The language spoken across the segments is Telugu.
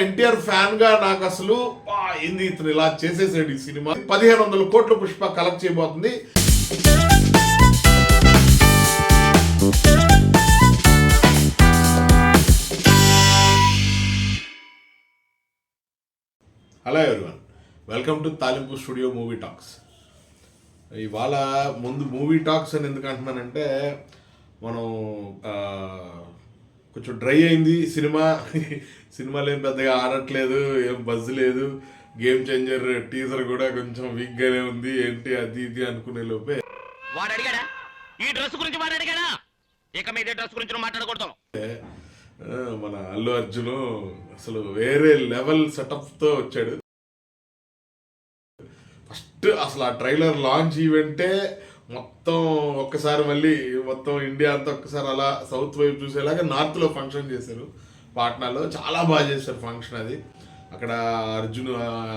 ఎన్టీఆర్ ఫ్యాన్ గా నాకు అసలు ఏంది ఇతను ఇలా చేసేసాడు ఈ సినిమా. 1500 కోట్ల పుష్ప కలెక్ట్ చేయబోతుంది. Hello everyone, welcome to Thalimpu studio movie talks. ఇవాళ ముందు మూవీ టాక్స్ అని ఎందుకు అంటున్నానంటే, మనం కొంచెం డ్రై అయింది సినిమాలు ఏం పెద్దగా ఆడట్లేదు, ఏం బజ్ లేదు, గేమ్ చేంజర్ టీజర్ కూడా కొంచెం వీక్గానే ఉంది, ఏంటి అది ఇది అనుకునే లోపే వాడు అడిగాడా ఈ డ్రెస్ గురించి, వాడు అడిగాడా ఇక మీద డ్రెస్ గురించి మాట్లాడకూడదు. మన అల్లు అర్జున్ అసలు వేరే లెవెల్ సెటప్తో వచ్చాడు. ఫస్ట్ అసలు ఆ ట్రైలర్ లాంచ్ ఈవెంటే మొత్తం ఒక్కసారి మళ్ళీ మొత్తం ఇండియా అంతా ఒక్కసారి అలా సౌత్ వైపు చూసేలాగా నార్త్లో ఫంక్షన్ చేశారు. పాట్నాలో చాలా బాగా చేశారు ఫంక్షన్. అది అక్కడ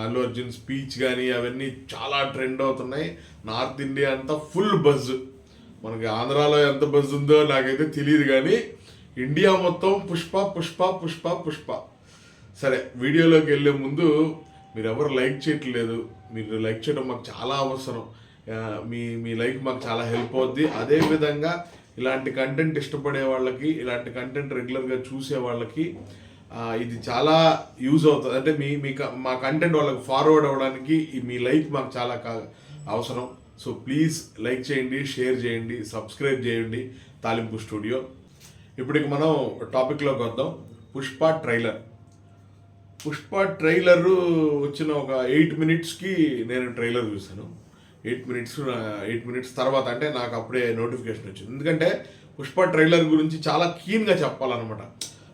అల్లు అర్జున్ స్పీచ్ కానీ అవన్నీ చాలా ట్రెండ్ అవుతున్నాయి. నార్త్ ఇండియా అంతా ఫుల్ బజ్. మనకి ఆంధ్రాలో ఎంత బజ్ ఉందో నాకైతే తెలియదు, కానీ ఇండియా మొత్తం పుష్ప పుష్ప పుష్ప పుష్ప. సరే, వీడియోలోకి వెళ్ళే ముందు మీరు ఎవరు లైక్ చేయట్లేదు. మీరు లైక్ చేయడం మాకు చాలా అవసరం. మీ లైక్ మాకు చాలా హెల్ప్ అవుద్ది. అదేవిధంగా ఇలాంటి కంటెంట్ ఇష్టపడే వాళ్ళకి, ఇలాంటి కంటెంట్ రెగ్యులర్గా చూసే వాళ్ళకి ఇది చాలా యూజ్ అవుతుంది. అంటే మా కంటెంట్ వాళ్ళకి ఫార్వర్డ్ అవ్వడానికి మీ లైక్ మాకు చాలా అవసరం. సో ప్లీజ్ లైక్ చేయండి, షేర్ చేయండి, సబ్స్క్రైబ్ చేయండి తాలింపు స్టూడియో. ఇప్పటికి మనం టాపిక్లోకి వద్దాం. పుష్ప ట్రైలర్ వచ్చిన ఒక 8 minutesకి నేను ట్రైలర్ చూశాను. 8 minutes తర్వాత అంటే నాకు అప్పుడే నోటిఫికేషన్ వచ్చింది. ఎందుకంటే పుష్ప ట్రైలర్ గురించి చాలా కీన్గా చెప్పాలన్నమాట.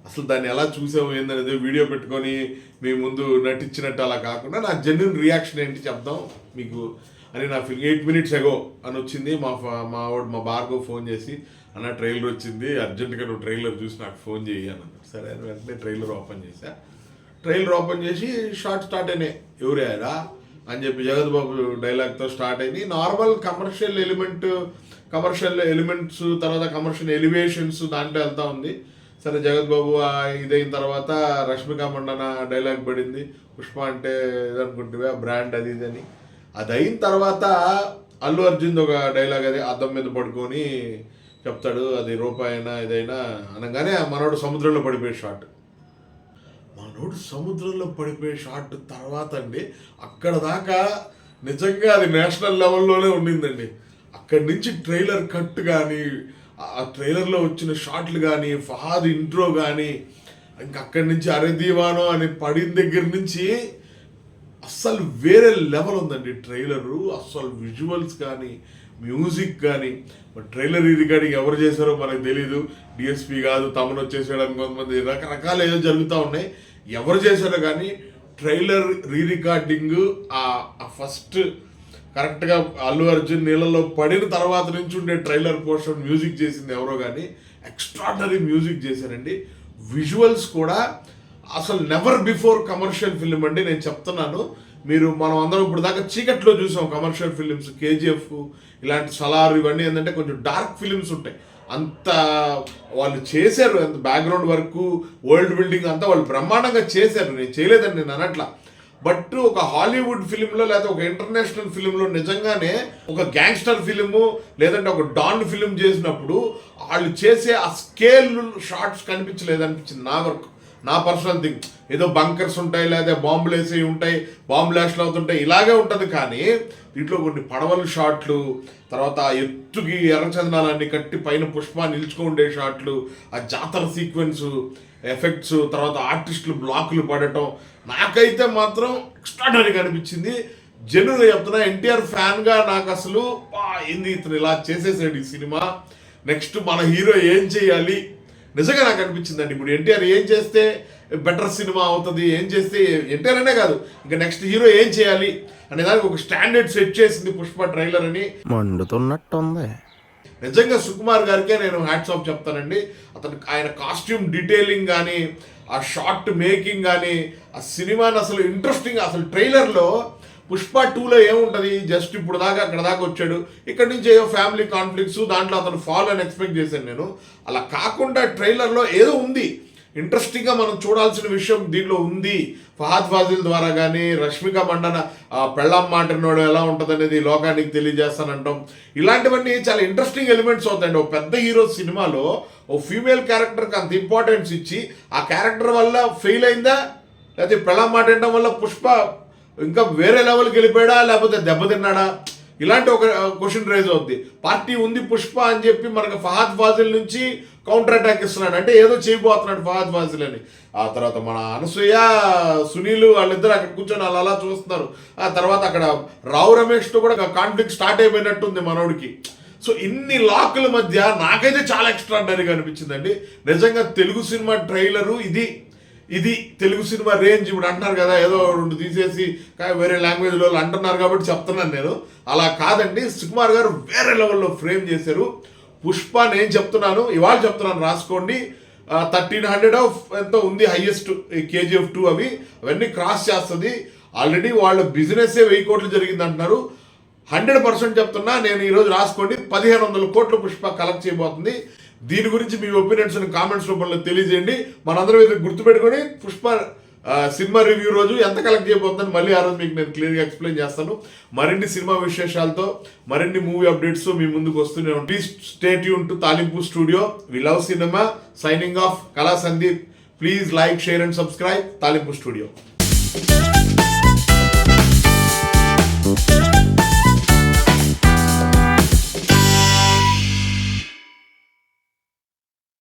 అసలు దాన్ని ఎలా చూసాము ఏందనేది వీడియో పెట్టుకొని మీ ముందు నటించినట్టు అలా కాకుండా నా జెన్యున్ రియాక్షన్ ఏంటి చెప్దాం మీకు అని నా 8 minutes ago అని వచ్చింది. మా భార్గవ్ ఫోన్ చేసి, అన్న ట్రైలర్ వచ్చింది, అర్జెంటుగా నువ్వు ట్రైలర్ చూసి నాకు ఫోన్ చేయి అన్నాను. సరే అని వెంటనే ట్రైలర్ ఓపెన్ చేసి షార్ట్ స్టార్ట్ అయినాయి. ఎవరేరా అని చెప్పి జగత్ బాబు డైలాగ్తో స్టార్ట్ అయింది. నార్మల్ కమర్షియల్ ఎలిమెంట్స్ తర్వాత కమర్షియల్ ఎలివేషన్స్ దాంట్లో వెళ్తూ ఉంది. సరే, జగత్ బాబు ఇదైన తర్వాత రష్మిక మండన డైలాగ్ పడింది. పుష్ప అంటే ఏదనుకుంటే బ్రాండ్ అది ఇదని. అది అయిన తర్వాత అల్లు అర్జున్ ఒక డైలాగ్, అది అద్దం మీద పడుకొని చెప్తాడు, అది రూపాయైనా ఇదైనా అనగానే మనోడు సముద్రంలో పడిపోయే షాట్ తర్వాత అండి అక్కడ దాకా నిజంగా అది నేషనల్ లెవెల్లోనే ఉండిందండి. అక్కడి నుంచి ట్రైలర్ కట్ కానీ, ఆ ట్రైలర్లో వచ్చిన షాట్లు కానీ, ఫహాద్ ఇంట్రో కానీ, ఇంకా అక్కడి నుంచి అరే దీవానో అని పడిన దగ్గర నుంచి అస్సలు వేరే లెవెల్ ఉందండి ట్రైలరు. అస్సలు విజువల్స్ కానీ, మ్యూజిక్ కానీ. ట్రైలర్ రికార్డింగ్ ఎవరు చేశారో మనకు తెలీదు. డిఎస్పీ కాదు, తమను వచ్చేసేయడం, కొంతమంది రకరకాలు ఏదో జరుగుతూ ఉన్నాయి. ఎవరు చేశారో కానీ ట్రైలర్ రికార్డింగ్ ఆ ఫస్ట్ కరెక్ట్గా అల్లు అర్జున్ నీళ్ళలో పడిన తర్వాత నుంచి ఉండే ట్రైలర్ పోర్షన్ మ్యూజిక్ చేసింది ఎవరో కానీ ఎక్స్ట్రాడనరీ మ్యూజిక్ చేశారండి. విజువల్స్ కూడా అసలు నెవర్ బిఫోర్ కమర్షియల్ ఫిల్మ్ అండి. నేను చెప్తున్నాను, మనం అందరం ఇప్పుడు దాకా చీకట్లో చూసాం కమర్షియల్ ఫిలిమ్స్, కేజీఎఫ్ ఇలాంటి సలార్, ఇవన్నీ ఏంటంటే కొంచెం డార్క్ ఫిలిమ్స్ ఉంటాయి. అంత వాళ్ళు చేశారు, అంత బ్యాక్గ్రౌండ్ వర్క్, వరల్డ్ బిల్డింగ్ అంతా వాళ్ళు బ్రహ్మాండంగా చేశారు. నేను చేయలేదని నేను అనట్లా. బట్ ఒక హాలీవుడ్ ఫిలింలో లేదా ఒక ఇంటర్నేషనల్ ఫిలింలో నిజంగానే ఒక గ్యాంగ్స్టర్ ఫిలిము లేదంటే ఒక డాన్ ఫిలిం చేసినప్పుడు వాళ్ళు చేసే ఆ స్కేల్ షార్ట్స్ కనిపించలేదనిపించింది నా పర్సనల్ థింగ్. ఏదో బంకర్స్ ఉంటాయి, లేదా బాంబులు వేసేవి ఉంటాయి, బాంబు బ్లాస్ట్లు అవుతుంటాయి, ఇలాగే ఉంటుంది. కానీ దీంట్లో కొన్ని పడవల షాట్లు, తర్వాత ఎత్తుకి ఎర్రచందనాలన్నీ కట్టి పైన పుష్ప నిల్చుకుండే షాట్లు, ఆ జాతర సీక్వెన్స్ ఎఫెక్ట్స్, తర్వాత ఆర్టిస్టులు బ్లాకులు పడటం నాకైతే మాత్రం ఎక్స్ట్రాడనరీగా అనిపించింది. జెన్యున్గా చెప్తున్నా, ఎన్టీఆర్ ఫ్యాన్గా నాకు అసలు ఏంది ఇతను ఇలా చేసేసాడు ఈ సినిమా, నెక్స్ట్ మన హీరో ఏం చేయాలి నిజంగా నాకు అనిపించిందండి. ఇప్పుడు ఎన్టీఆర్ ఏం చేస్తే బెటర్ సినిమా అవుతుంది, ఏం చేస్తే ఎన్టీఆర్ అనే కాదు ఇంకా నెక్స్ట్ హీరో ఏం చేయాలి అనే దానికి ఒక స్టాండర్డ్ సెట్ చేసింది పుష్ప ట్రైలర్ అని మండుతున్నట్టుంది. నిజంగా సుకుమార్ గారికే నేను హ్యాట్స్ ఆఫ్ చెప్తానండి. ఆయన కాస్ట్యూమ్ డీటెయిలింగ్ కానీ, ఆ షార్ట్ మేకింగ్ కానీ, ఆ సినిమాని అసలు ఇంట్రెస్టింగ్. అసలు ట్రైలర్లో పుష్ప 2లో ఏముంటుంది, జస్ట్ ఇప్పుడు దాకా అక్కడ దాకా వచ్చాడు, ఇక్కడ నుంచి ఏదో ఫ్యామిలీ కాన్ఫ్లిక్ట్స్, దాంట్లో అతను ఫాల్ అని ఎక్స్పెక్ట్ చేశాను నేను. అలా కాకుండా ట్రైలర్లో ఏదో ఉంది, ఇంట్రెస్టింగ్గా మనం చూడాల్సిన విషయం దీంట్లో ఉంది. ఫహద్ ఫాజిల్ ద్వారా కానీ రష్మిక మండన పెళ్ళాం మాటనోడు ఎలా ఉంటుంది అనేది లోకానికి తెలియజేస్తానంటాం. ఇలాంటివన్నీ చాలా ఇంట్రెస్టింగ్ ఎలిమెంట్స్ అవుతాయండి. ఒక పెద్ద హీరో సినిమాలో ఓ ఫీమేల్ క్యారెక్టర్కి అంత ఇంపార్టెన్స్ ఇచ్చి ఆ క్యారెక్టర్ వల్ల ఫెయిల్ అయిందా, లేకపోతే పెళ్ళాం మాట వినడం వల్ల పుష్ప ఇంకా వేరే లెవెల్కి వెళ్ళిపోయాడా, లేకపోతే దెబ్బతిన్నాడా, ఇలాంటి ఒక క్వశ్చన్ రైజ్ అవుద్ది. పార్టీ ఉంది పుష్ప అని చెప్పి మనకు ఫహద్ ఫాజిల్ నుంచి కౌంటర్ అటాక్ ఇస్తున్నాడు, అంటే ఏదో చేయబోతున్నాడు ఫహద్ ఫాజిల్ అని. ఆ తర్వాత మన అనసూయ సునీల్ వాళ్ళిద్దరు అక్కడ కూర్చొని అలా చూస్తున్నారు. ఆ తర్వాత అక్కడ రావు రమేష్తో కూడా కాన్ఫ్లిక్ట్ స్టార్ట్ అయిపోయినట్టుంది మనోడికి. సో ఇన్ని లాకుల మధ్య నాకైతే చాలా ఎక్స్ట్రాడినరీగా అనిపించిందండి నిజంగా. తెలుగు సినిమా ట్రైలరు ఇది తెలుగు సినిమా రేంజ్. ఇప్పుడు అంటున్నారు కదా ఏదో 2 తీసేసి వేరే లాంగ్వేజ్లో అంటున్నారు కాబట్టి చెప్తున్నాను నేను. అలా కాదండి, సుకుమార్ గారు వేరే లెవెల్లో ఫ్రేమ్ చేశారు. పుష్ప నేను చెప్తున్నాను, ఇవాళ చెప్తున్నాను, రాసుకోండి. 1300 ఎంతో ఉంది హైయెస్ట్ KGF 2 అవన్నీ క్రాస్ చేస్తుంది. ఆల్రెడీ వాళ్ళ బిజినెస్ 1000 కోట్లు జరిగింది అంటున్నారు. 100% చెప్తున్నా నేను, ఈరోజు రాసుకోండి, 1500 కోట్లు పుష్ప కలెక్ట్ చేయబోతుంది. దీని గురించి మీ ఒపీనియన్స్ కామెంట్స్ రూపంలో తెలియజేయండి. మనందరం ఇది గుర్తుపెట్టుకొని పుష్ప సినిమా రివ్యూ రోజు ఎంత కలెక్ట్ చేయబోతుందని మళ్ళీ ఆ రోజు మీకు నేను క్లియర్గా ఎక్స్ప్లెయిన్ చేస్తాను. మరిన్ని సినిమా విశేషాలతో మరిన్ని మూవీ అప్డేట్స్ మీ ముందుకు వస్తూనే ఉంటాయి. Please stay tune to Thalimpu studio. We love cinema. Signing off, Kala Sandeep. Please like, share and subscribe Thalimpu studio.